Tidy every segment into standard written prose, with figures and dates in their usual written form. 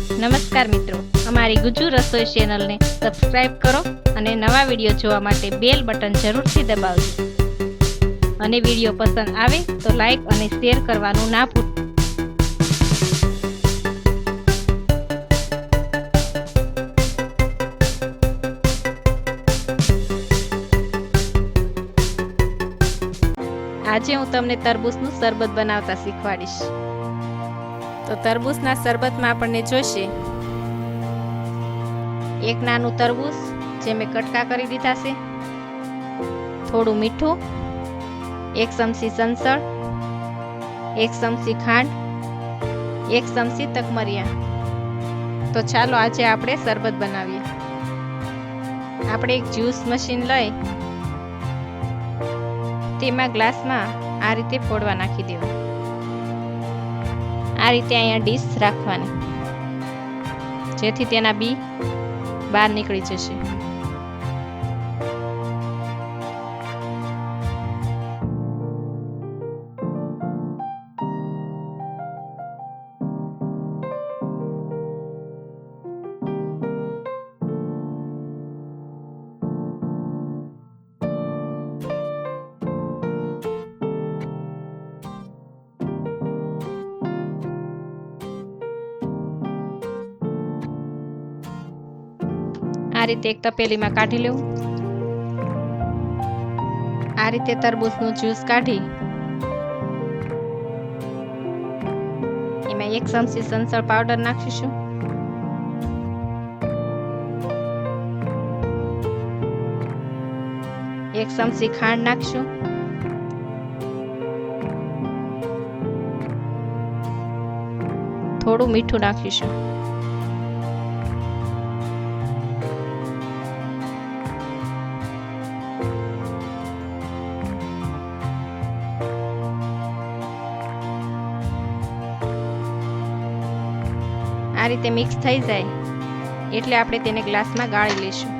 નમસ્કાર મિત્રો, અમારી ગુજ્જુ રસોઈ ચેનલને સબસ્ક્રાઇબ કરો અને નવા વિડીયો જોવા માટે બેલ બટન જરૂરથી દબાવજો. અને વિડીયો પસંદ આવે તો લાઈક અને શેર કરવાનું ના ભૂલતા. આજે હું તમને તરબૂચનું શરબત બનાવતા શીખવાડીશ. તો તરબૂચના શરબતમાં આપણને જોઈશે એક નાનું તરબૂચ જે મેં કટકા કરી દીધા છે, થોડું મીઠું, 1 ચમચી સંસળ, 1 ચમચી ખાંડ, 1 ચમચી તકમરિયા. તો ચાલો આજે આપણે શરબત બનાવીએ. આપણે એક જ્યુસ મશીન લઈ તેમાં ગ્લાસમાં આ રીતે ફોડવા નાખી દેવા. આ રીતે અહીંયા ડીશ રાખવાની, જેથી તેના બી બહાર નીકળી જશે. આ રીતે એક તપેલીમાં કાઢી લેવું. આ રીતે તરબૂચનું જ્યુસ કાઢી એમાં 1 ચમચી સંસળ પાવડર નાખીશું. એક ચમચી ખાંડ નાખશું. થોડું મીઠું નાખીશું. આ રીતે મિક્સ થઈ જાય એટલે આપણે તેને ગ્લાસમાં ગાળી લઈશું.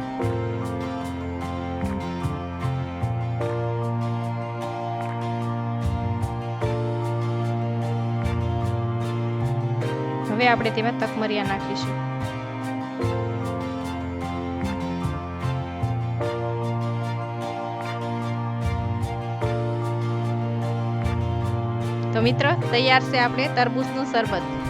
હવે આપણે તેમાં તકમરિયા નાખીશું. તો મિત્રો, તૈયાર છે આપણે તરબૂચનું શરબત.